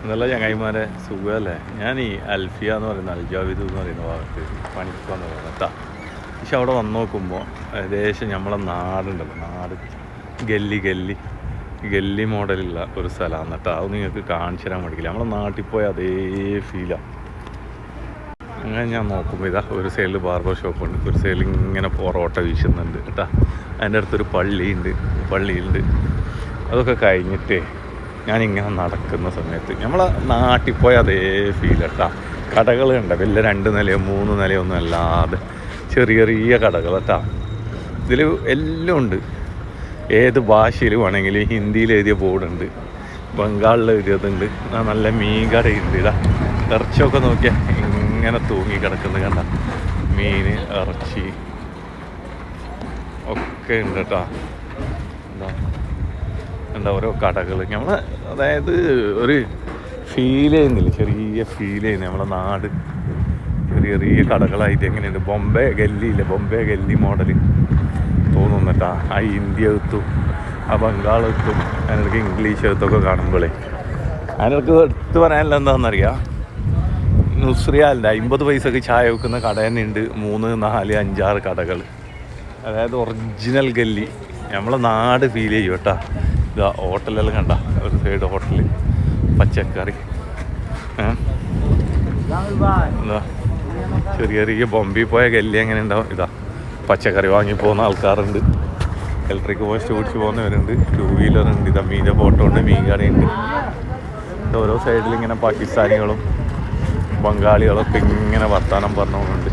എന്നുള്ള ചങ്ങായിമാരെ സുഖമല്ലേ? ഞാൻ ഈ അൽഫിയ എന്ന് പറയുന്ന അൽജാവിദ് എന്ന് പറയുന്ന ഭാഗത്ത് പണിക്കുവന്ന് പറഞ്ഞിട്ടാ. പക്ഷെ അവിടെ വന്ന് നോക്കുമ്പോൾ ഏകദേശം നമ്മളെ നാടുണ്ടല്ലോ, നാട് ഗല്ലി മോഡലുള്ള ഒരു സ്ഥലമാണ് കേട്ടോ. അത് നിങ്ങൾക്ക് കാണിച്ചു തരാൻ പഠിക്കില്ല. നമ്മളെ നാട്ടിൽ പോയ അതേ ഫീലാണ്. അങ്ങനെ ഞാൻ നോക്കുമ്പോൾ ഇതാ ഒരു സൈഡിൽ ബാർബർ ഷോപ്പുണ്ട്, ഒരു സൈഡിൽ ഇങ്ങനെ പൊറോട്ട വീശുന്നുണ്ട് കേട്ടോ. അതിൻ്റെ അടുത്തൊരു പള്ളിയുണ്ട്. അതൊക്കെ കഴിഞ്ഞിട്ടേ ഞാനിങ്ങനെ നടക്കുന്ന സമയത്ത് നമ്മളെ നാട്ടിൽ പോയ അതേ ഫീൽ കേട്ടോ. കടകൾ കണ്ട വലിയ 2 നിലയോ 3 നിലയോ ഒന്നും അല്ലാതെ ചെറിയ കടകൾ കേട്ടോ. ഇതിൽ എല്ലാം ഉണ്ട്. ഏത് ഭാഷയിൽ വേണമെങ്കിലും ഹിന്ദിയിൽ എഴുതിയ ബോർഡുണ്ട്, ബംഗാളിൽ എഴുതിയതുണ്ട്. നല്ല മീൻ കടയുണ്ട്. ഇതാ ഇറച്ചിയൊക്കെ നോക്കിയാൽ ഇങ്ങനെ തൂങ്ങി കിടക്കുന്നത് കണ്ട. മീൻ ഇറച്ചി ഒക്കെ ഉണ്ട് കേട്ടോ. എന്താ ഓരോ കടകൾ നമ്മൾ അതായത് ഒരു ഫീൽ ചെയ്യുന്നില്ല, ചെറിയ ഫീൽ ചെയ്യുന്നത് നമ്മളെ നാട്. ചെറിയ കടകളായിട്ട് എങ്ങനെയുണ്ട്. ബോംബെ ഗല്ലി മോഡൽ തോന്നുന്നു കേട്ടോ. ആ ഇന്ത്യ എത്തും, ആ ബംഗാൾ എത്തും, അതിനൊക്കെ ഇംഗ്ലീഷ് എത്തൊക്കെ കാണുമ്പോഴേ അതിനൊക്കെ എടുത്ത് പറയാനുള്ള എന്താണെന്നറിയാം. നുസ്രിയാലിൻ്റെ 50 പൈസക്ക് ചായ വെക്കുന്ന കട തന്നെ ഉണ്ട് 3, 4, 5, 6 കടകൾ. അതായത് ഒറിജിനൽ ഗല്ലി നമ്മളെ നാട് ഫീൽ ചെയ്യും കേട്ടോ. ഇതാ ഹോട്ടലെല്ലാം കണ്ട, ഒരു സൈഡ് ഹോട്ടൽ പച്ചക്കറി. എന്താ ചെറിയ ബോംബെ പോയ ഗല്ലി എങ്ങനെ ഉണ്ടാവും. ഇതാ പച്ചക്കറി വാങ്ങി പോകുന്ന ആൾക്കാരുണ്ട്, ഇലക്ട്രിക് പോസ്റ്റ് ഓടിച്ച് പോകുന്നവരുണ്ട്, 2 വീലറുണ്ട്. ഇതാ മീൻ്റെ ഫോട്ടോ ഉണ്ട്, മീൻ കടയുണ്ട്. ഓരോ സൈഡിൽ ഇങ്ങനെ പാകിസ്ഥാനികളും ബംഗാളികളൊക്കെ ഇങ്ങനെ വർത്താനം പറഞ്ഞുകൊണ്ടുണ്ട്.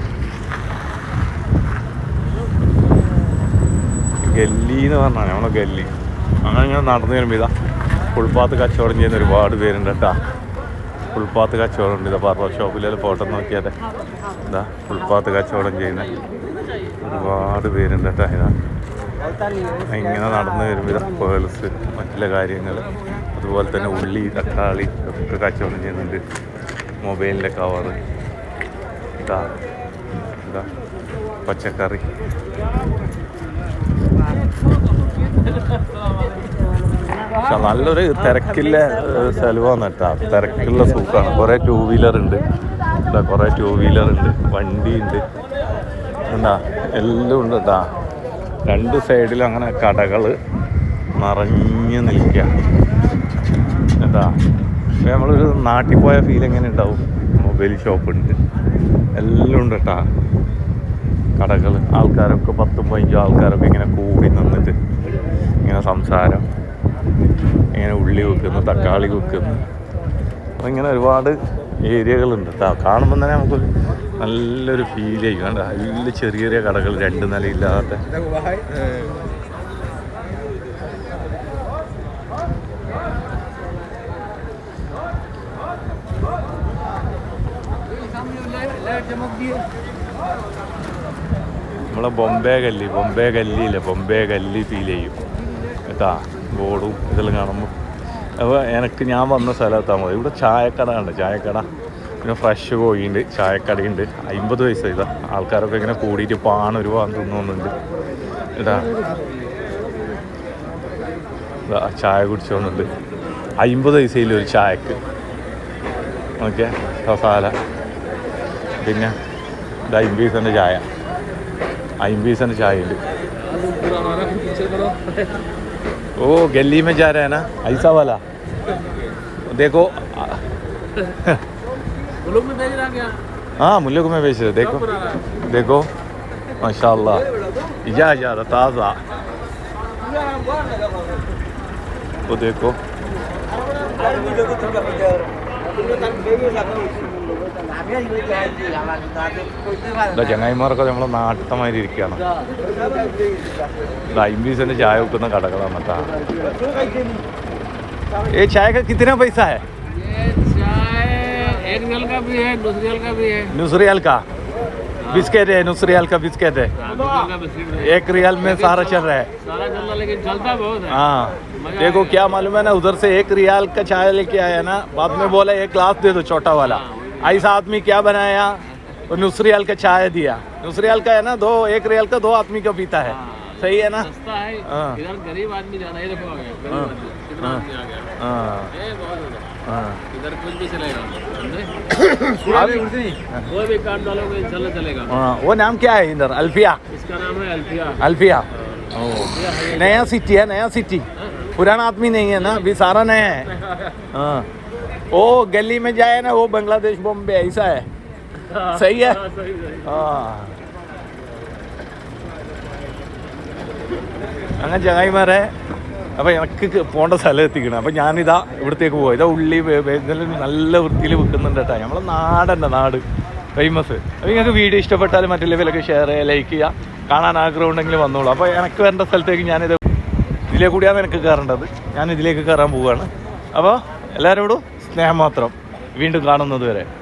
ഗല്ലി എന്ന് പറഞ്ഞാൽ നമ്മളെ ഗല്ലി. അങ്ങനെ ഇങ്ങനെ നടന്നു വരുമ്പോൾ ഇതാ ഫുൾപാത്ത് കച്ചവടം ചെയ്യുന്ന ഒരുപാട് പേരുണ്ട് കേട്ടോ. ഫുൾപാത്ത് കച്ചവടം ഉണ്ട്. ഇതാ ബാർബർ ഷോപ്പിലെല്ലാം ഫോട്ടോ നോക്കിയാൽ ഇതാ ഫുൾപാത്ത് കച്ചവടം ചെയ്യുന്ന ഒരുപാട് പേരുണ്ട് കേട്ടോ. ഇതാ ഇങ്ങനെ നടന്നു വരുമ്പോൾ ഇതാ പേൾസ്, മറ്റുള്ള കാര്യങ്ങൾ, അതുപോലെ തന്നെ ഉള്ളി, തക്കാളി ഒക്കെ കച്ചവടം ചെയ്യുന്നുണ്ട്. മൊബൈലിൻ്റെ കവറ്, ഇതാ പച്ചക്കറി. പക്ഷെ നല്ലൊരു തിരക്കില്ല സ്ഥലമാണ് കേട്ടോ. തിരക്കുള്ള സൂക്കാണ്. കുറേ 2 വീലറുണ്ട്, കുറേ 2 വീലറുണ്ട്, വണ്ടിയുണ്ട്, എന്താ എല്ലാം ഉണ്ട് കേട്ടോ. 2 സൈഡിലും അങ്ങനെ കടകൾ നിറഞ്ഞു നിൽക്കുക കേട്ടോ. നമ്മളൊരു നാട്ടിൽ പോയ ഫീൽ എങ്ങനെ ഉണ്ടാവും. മൊബൈൽ ഷോപ്പുണ്ട്, എല്ലാം ഉണ്ട് കേട്ടോ. കടകൾ, ആൾക്കാരൊക്കെ 10, 15 ആൾക്കാരൊക്കെ ഇങ്ങനെ കൂടി നിന്നിട്ട് ഇങ്ങനെ സംസാരം, ഇങ്ങനെ ഉള്ളി വെക്കുന്നു, തക്കാളി വെക്കുന്നു. അതിങ്ങനെ ഒരുപാട് ഏരിയകളുണ്ട് കേട്ടോ. കാണുമ്പോൾ തന്നെ നമുക്ക് നല്ലൊരു ഫീൽ ചെയ്യും. കണ്ട നല്ല ചെറിയ കടകൾ, 2 നിലയില്ലാത്ത. നമ്മളെ ബോംബെ ഗല്ലി ഫീൽ ചെയ്യും കേട്ടാ. ബോർഡും ഇതെല്ലാം കാണുമ്പോൾ. അപ്പോൾ ഞാൻ വന്ന സ്ഥലത്താണ് മതി. ഇവിടെ ചായക്കട ഉണ്ട്, ചായക്കട. പിന്നെ ഫ്രഷ് കോഴിയുണ്ട്, ചായക്കടയുണ്ട്. 50 പൈസ. ഇതാ ആൾക്കാരൊക്കെ ഇങ്ങനെ കൂടിയിട്ട് ഒരു പാൻ തിന്നുന്നുണ്ട് കേട്ടാ. ഇതാ ചായ കുടിച്ചോന്നുണ്ട്. 50 പൈസയിലൊരു ചായക്ക്. ഓക്കെ, മസാല. പിന്നെ ഇത് 50 പൈസൻ്റെ ചായ, 50 പൈസൻ്റെ ചായ ഉണ്ട്. ओ गली में जा रहा है ना, ऐसा वाला देखो। मुल्क में भेज रहा क्या? हाँ, मुल्क में भेज रहे। देखो माशाल्लाह, इजा ताज़ा। तो देखो ചങ്ങായിമാരൊക്കെ നമ്മളെ നാട്ടിലമാതിരി ഇരിക്കുകയാണ്. 50 പൈസൻ്റെ ചായ വെക്കുന്ന കടകളാണ് കേട്ടോ. ये चाय का कितना पैसा है? ये चाय 1 रियाल का भी है, 2 रियाल का भी है। नुसरियाल का बिस्किट है, नुसरियाल का बिस्किट है। 1 रियाल में सारा चल रहा है, लेकिन चलता बहुत है। हाँ, देखो क्या मालूम है ना, उधर से 1 रियाल का चाय लेके आया ना, बाद में बोला 1 ग्लास दे दो छोटा वाला। ऐसा आदमी क्या बनाया, और नुसरियाल का चाय दिया। नुसरियाल का है ना 1 रियाल का 2 आदमी का पीता है। सही है ना, सस्ता है। इधर गरीब आदमी ज्यादा, ये देखो आ गया गरीब आदमी, कितना आदमी आ गया। ये बहुत इधर कुछ भी चलेगा कोई भी काम डालोगे इंशाल्लाह चलेगा वो नाम क्या है इधर? अल्फिया? इसका नाम है अल्फिया अल्फिया। नया सिटी है, नया सिटी, पुराना आदमी नहीं है ना, अभी सारा नया है। हाँ, वो गली में जाए ना, वो बांग्लादेश बॉम्बे ऐसा है। सही है। हाँ, അങ്ങനെ ചങ്ങായിമാരെ, അപ്പോൾ എനിക്ക് പോകേണ്ട സ്ഥലം എത്തിക്കണം. അപ്പോൾ ഞാനിതാ ഇവിടത്തേക്ക് പോകാം. ഇതാ ഉള്ളി നല്ല വൃത്തിയിൽ വിൽക്കുന്നുണ്ട് കേട്ടോ. നമ്മളെ നാടെൻ്റെ നാട് ഫേമസ്. അപ്പോൾ നിങ്ങൾക്ക് വീഡിയോ ഇഷ്ടപ്പെട്ടാൽ മറ്റുള്ളവരിലൊക്കെ ഷെയർ ചെയ്യുക, ലൈക്ക് ചെയ്യുക. കാണാൻ ആഗ്രഹം ഉണ്ടെങ്കിൽ വന്നോളൂ. അപ്പോൾ എനിക്ക് വരേണ്ട സ്ഥലത്തേക്ക് ഞാനിത് ഇതിലേ കൂടിയാണ് എനിക്ക് കയറേണ്ടത്. ഞാൻ ഇതിലേക്ക് കയറാൻ പോവുകയാണ്. അപ്പോൾ എല്ലാവരോടും സ്നേഹം മാത്രം. വീണ്ടും കാണുന്നത് വരെ.